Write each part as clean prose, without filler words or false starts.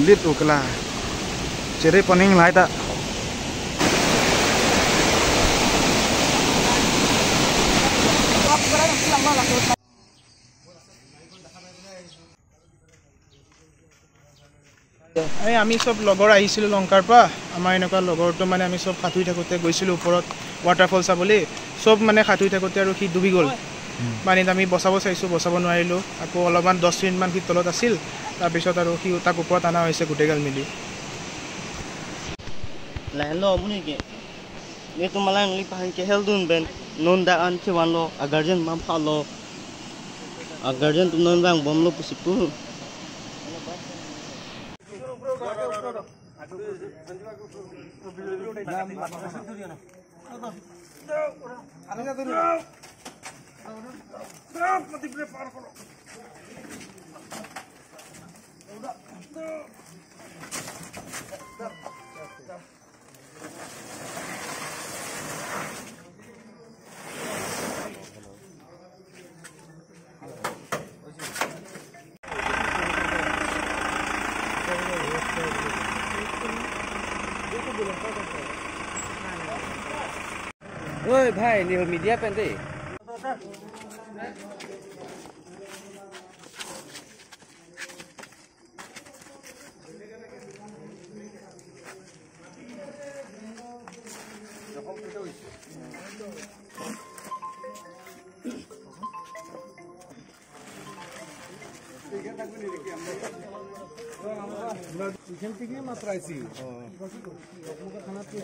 lit ukla cere poning lai ta আমি সব লগৰ আহিছিল লংকাৰ পৰা আমাৰ এনেকুৱা লগৰটো মানে আমি সব খাতুই থাকোতে গৈছিল ওপৰত ওয়াটাৰফল চাবলে সব মানে খাতুই থাকোতে আৰু সি ডুবি গল পানীত আমি বচাব চাইছো বচাব নোৱাৰিলো আকৌ অলপমান 10 মিনিট মান সি তলত আছিল তাৰ পিছত আৰু সি তাক ওপৰত আনা হৈছে গুটেগাল মিলি লাইলো মুনিকে নে তোমালা নলি পাহান কে হেলদুন বেন নন্দা আন চিৱানলো আগাৰজন মাম ফালো agarjan tumnon bang bomlo pusipu Oi bhai ni media pen deh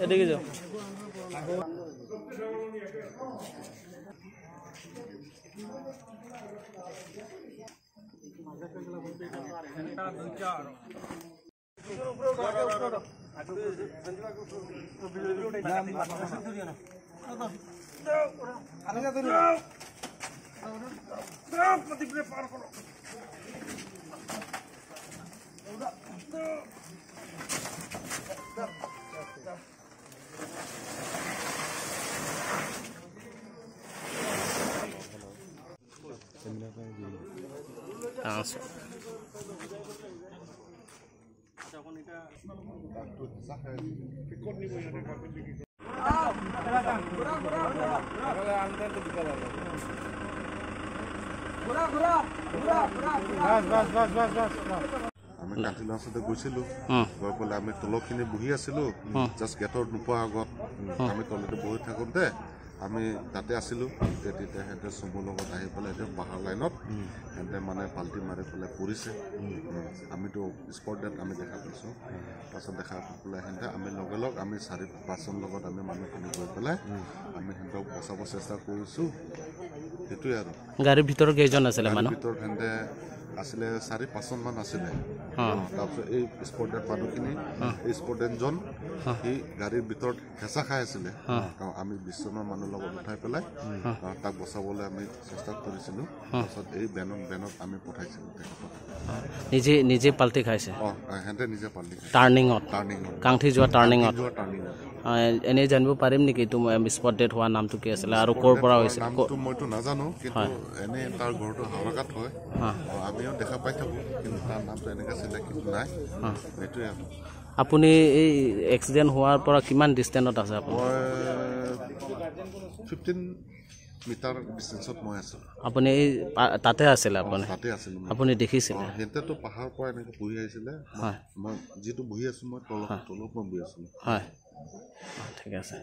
এদিকে যাও আমি কাটিলৰ সাথে গৈছিলো গৈ পেলে আমি তলখিনি বহি আছিলো জাস্ট গেটৰ নোপোৱা আগত আমি তলতে বহি থাকোতে আমি তাতে আছিলো তেতিয়া হেতে সমুৰ লগত আহি পেলাই এতিয়া পাহাৰ লাইনত হেতে মানে পাল্টি মাৰি পেলাই পৰিছে আমিতো স্পট ডেট আমি দেখা পাইছো পাছত দেখা পেলাই হেতে আমি লগে লগ আমি 4-5 জন লগত আমি মানুহখিনি গৈ পেলাই আমি হেতক বচাব চেষ্টা কৰিছো এটোই আৰু গাড়ীৰ ভিতৰত কেইজন আছিল মানুহ ভিতৰত হেতে আসলে 4-5 জন মান আছিলে তাৰপিছত এই স্পট ডেট মানুহখিনি এই স্পট ডেটজন এই গাড়ীৰ ভিতৰত হেঁচা খাই আছিলে আমি 20 জনৰ মানুহ লগত উঠাই পেলাই তাক বচাবলৈ আমি চেষ্টা কৰিছিলো তাৰপিছত এই বেনত আমি পঠাইছিলো নিজে পাল্টি খাইছে হেঁতে নিজে পাল্টি টাৰ্ণিঙত কাংঠি যোৱা টাৰ্ণিঙত এনে জানিব পাৰিম নেকি তুমি স্পট ডেট হোৱা নামটো কি আছিল আৰু ক'ৰ পৰা হৈছিল নামটো মইতো নাজানো কিন্তু এনে তাৰ ঘৰটো হাৱাকাত হয় আমিও দেখা পাই থাকো কিন্তু তাৰ নামটো এনেকা চিনাকি নাই এটোই আপুনি এই এক্সিডেন্ট হোৱাৰ পৰা কিমান ডিসটেন্সত আছে আপুনি 15 মিটাৰ ডিসটেন্সত মই আছো আপুনি তাতে আছিল আপুনি দেখিছিল হেতেতো পাহাৰ পৰা এনেকৈ বহি আহিছিলে মই যেটো বহি আছো মই তলত মই বহি আছো হয় ঠিক আছে